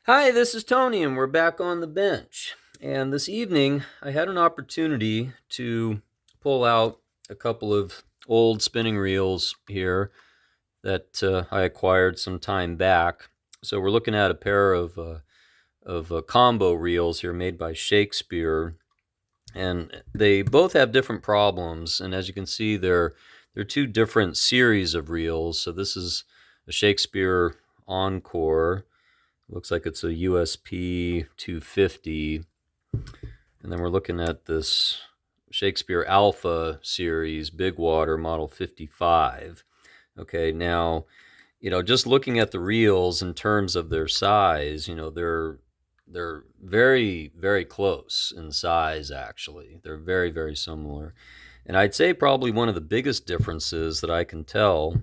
Hi, this is Tony, and we're back on the bench. And this evening, I had an opportunity to pull out a couple of old spinning reels here that I acquired some time back. So we're looking at a pair of combo reels here made by Shakespeare, and they both have different problems. And as you can see, they're two different series of reels. So this is a Shakespeare Encore. Looks like it's a USP 250. And then we're looking at this Shakespeare Alpha series, Bigwater model 55. Okay, now, just looking at the reels in terms of their size, they're very, very close in size, actually. They're very, very similar. And I'd say probably one of the biggest differences that I can tell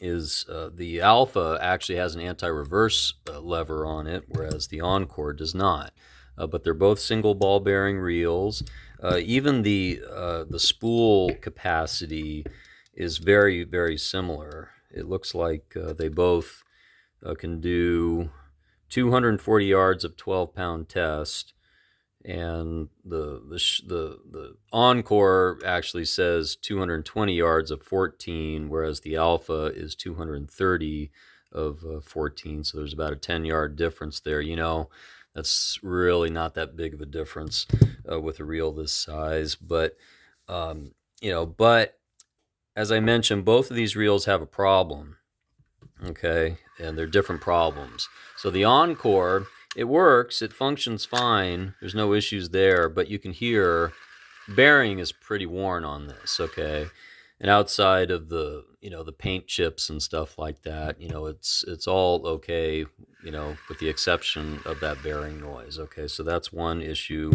is the Alpha actually has an anti-reverse lever on it, whereas the Encore does not. But they're both single ball bearing reels. Even the spool capacity is very, very similar. It looks like they both can do 240 yards of 12-pound test, and the Encore actually says 220 yards of 14, whereas the Alpha is 230 of 14. So there's about a 10-yard difference there. That's really not that big of a difference with a reel this size. Um, but as I mentioned, both of these reels have a problem. Okay, and they're different problems. So the Encore, it works, it functions fine, there's no issues there, but you can hear bearing is pretty worn on this. Okay, and outside of the paint chips and stuff like that, it's all okay, with the exception of that bearing noise. Okay, so that's one issue,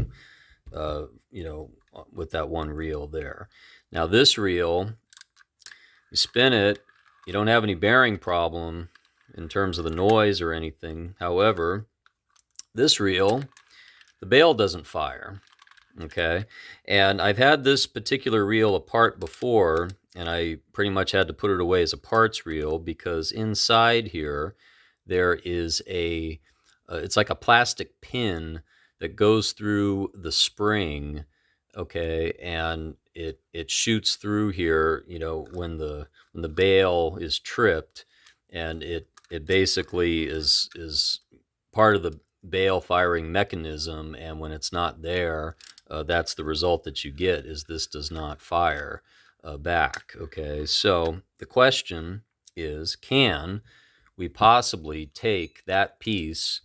uh, you know, with that one reel there. Now this reel, you spin it, you don't have any bearing problem in terms of the noise or anything. However, this reel, the bail doesn't fire. Okay, and I've had this particular reel apart before, and I pretty much had to put it away as a parts reel because inside here there is it's like a plastic pin that goes through the spring. Okay, and it shoots through here, when the bail is tripped, and it basically is part of the bail firing mechanism, and when it's not there, that's the result that you get, is this does not fire back. Okay, so the question is, can we possibly take that piece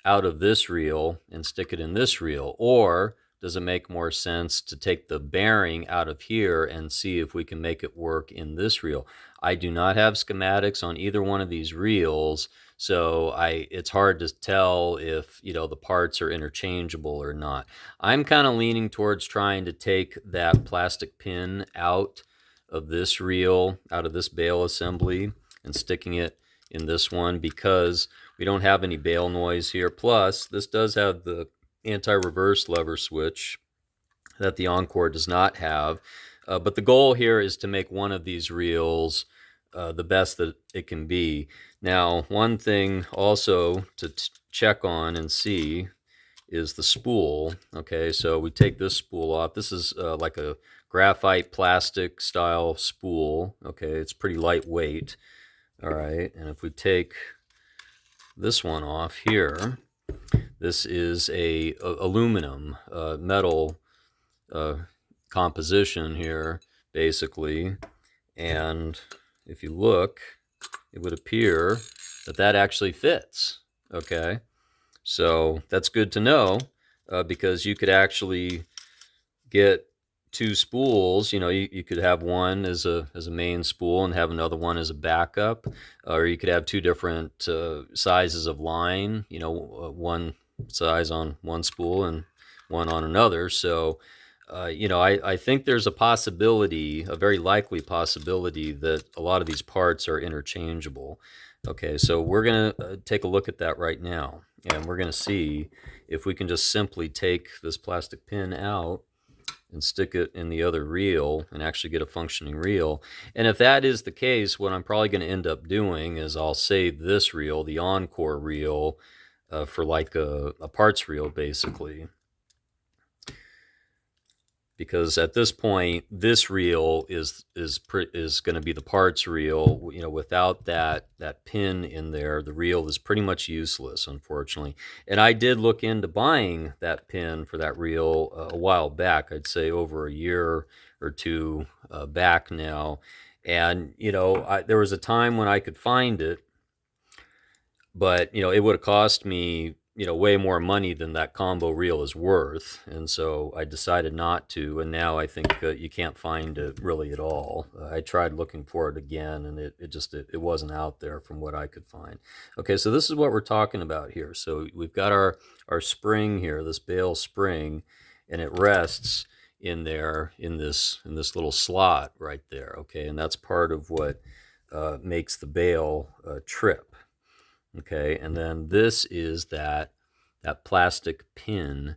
out of this reel and stick it in this reel? Or does it make more sense to take the bearing out of here and see if we can make it work in this reel? I do not have schematics on either one of these reels, so it's hard to tell if the parts are interchangeable or not. I'm kind of leaning towards trying to take that plastic pin out of this reel, out of this bail assembly, and sticking it in this one, because we don't have any bail noise here. Plus, this does have the anti-reverse lever switch that the Encore does not have. But the goal here is to make one of these reels the best that it can be. Now, one thing also to check on and see is the spool. Okay, so we take this spool off. This is like a graphite plastic style spool. Okay, it's pretty lightweight. All right, and if we take this one off here, this is a aluminum metal composition here, basically. And if you look, it would appear that actually fits. Okay, so that's good to know, because you could actually get two spools. You could have one as a main spool and have another one as a backup, or you could have two different sizes of line. One size on one spool and one on another. So I think there's a possibility, a very likely possibility, that a lot of these parts are interchangeable. Okay, so we're going to take a look at that right now, and we're going to see if we can just simply take this plastic pin out and stick it in the other reel and actually get a functioning reel. And if that is the case, what I'm probably going to end up doing is I'll save this reel, the Encore reel, for like a parts reel, basically. Because at this point, this reel is going to be the parts reel. You know, without that pin in there, the reel is pretty much useless, unfortunately. And I did look into buying that pin for that reel a while back. I'd say over a year or two back now. And you know, there was a time when I could find it, but you know, it would have cost me, you know, way more money than that combo reel is worth, and so I decided not to. And now I think you can't find it really at all. I tried looking for it again, and it wasn't out there from what I could find. Okay, so this is what we're talking about here. So we've got our spring here, this bail spring, and it rests in there in this little slot right there. Okay, and that's part of what makes the bail trip. Okay, and then this is that plastic pin,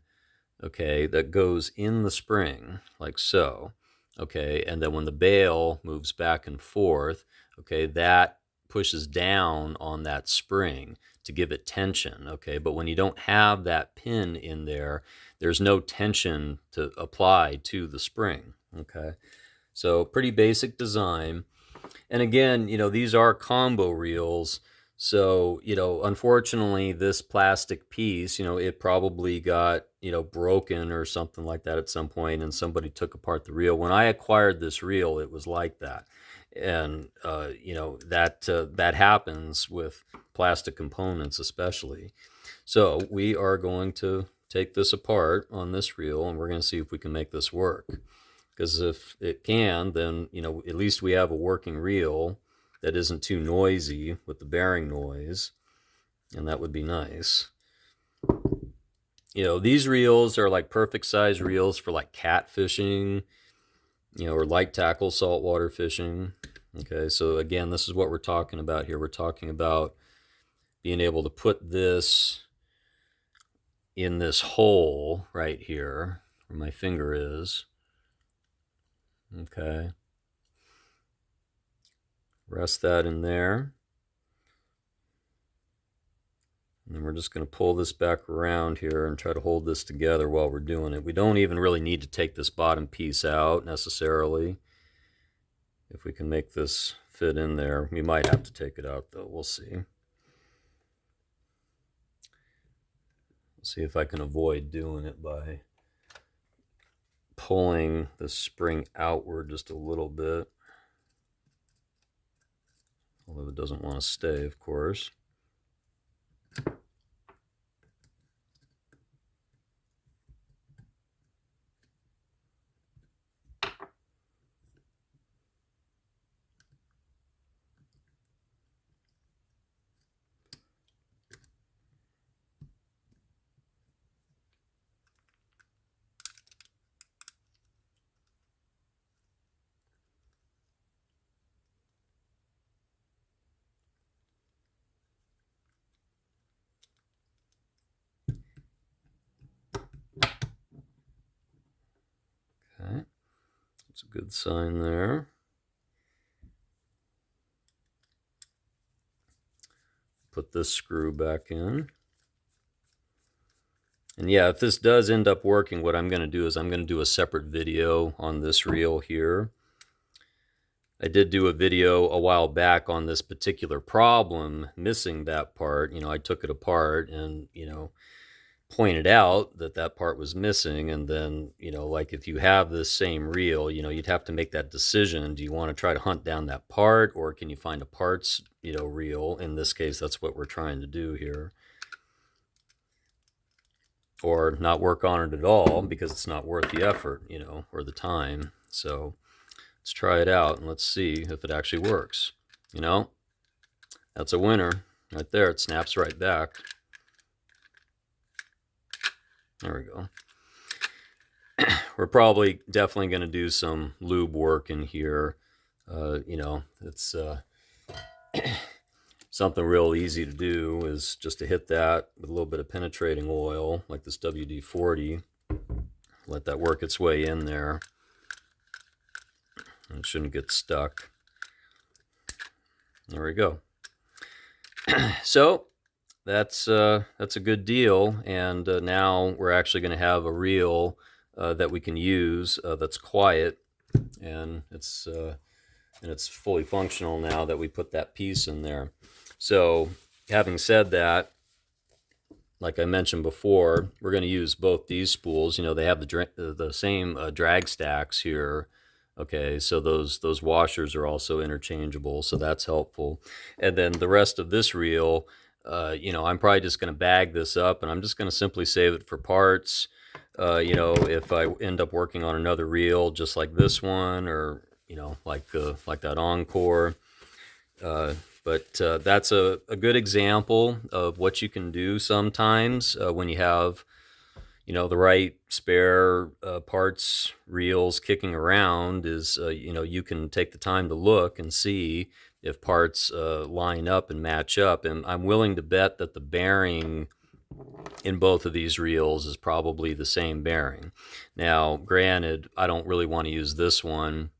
okay, that goes in the spring like so. Okay, and then when the bail moves back and forth, okay, that pushes down on that spring to give it tension. Okay, but when you don't have that pin in there, there's no tension to apply to the spring. Okay, so pretty basic design. And again, you know, these are combo reels. So, you know, unfortunately, this plastic piece, you know, it probably got, you know, broken or something like that at some point, and somebody took apart the reel. When I acquired this reel, it was like that. And, you know, that happens with plastic components, especially. So we are going to take this apart on this reel, and we're going to see if we can make this work. Because if it can, then, you know, at least we have a working reel that isn't too noisy with the bearing noise, and that would be nice. You know, these reels are like perfect size reels for like cat fishing, you know, or light tackle saltwater fishing. Okay, so again, this is what we're talking about here. We're talking about being able to put this in this hole right here where my finger is. Okay, rest that in there. And then we're just going to pull this back around here and try to hold this together while we're doing it. We don't even really need to take this bottom piece out necessarily. If we can make this fit in there, we might have to take it out though. We'll see. See if I can avoid doing it by pulling the spring outward just a little bit. Although it doesn't want to stay, of course. Okay, that's a good sign there. Put this screw back in. And yeah, if this does end up working, what I'm going to do is I'm going to do a separate video on this reel here. I did do a video a while back on this particular problem, missing that part. You know, I took it apart and, you know, pointed out that that part was missing. And then, you know, like if you have this same reel, you know, you'd have to make that decision. Do you want to try to hunt down that part, or can you find a parts, you know, reel? In this case, that's what we're trying to do here. Or not work on it at all because it's not worth the effort, you know, or the time. So let's try it out and let's see if it actually works. You know, that's a winner right there. It snaps right back. There we go. We're probably definitely going to do some lube work in here. You know, it's something real easy to do is just to hit that with a little bit of penetrating oil like this WD-40. let that work its way in there. It shouldn't get stuck. There we go. So that's a good deal, and now we're actually going to have a reel that we can use that's quiet, and it's fully functional now that we put that piece in there. So having said that, like I mentioned before, we're going to use both these spools. You know, they have the same drag stacks here. Okay, so those washers are also interchangeable, so that's helpful. And then the rest of this reel, you know, I'm probably just going to bag this up, and I'm just going to simply save it for parts. You know, if I end up working on another reel just like this one, or you know, like that Encore. But that's a good example of what you can do sometimes when you have, you know, the right spare parts reels kicking around. Is you know, you can take the time to look and see if parts line up and match up. And I'm willing to bet that the bearing in both of these reels is probably the same bearing. Now, granted, I don't really want to use this one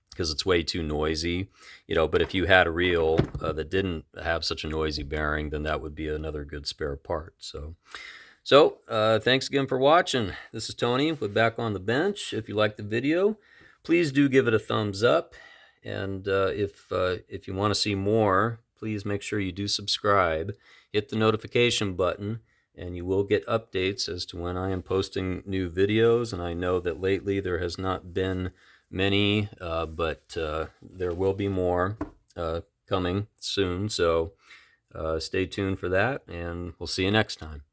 because it's way too noisy, you know, but if you had a reel that didn't have such a noisy bearing, then that would be another good spare part. So thanks again for watching. This is Tony with Back on the Bench. If you liked the video, please do give it a thumbs up. And if you want to see more, please make sure you do subscribe. Hit the notification button, and you will get updates as to when I am posting new videos. And I know that lately there has not been many, but there will be more coming soon. So stay tuned for that, and we'll see you next time.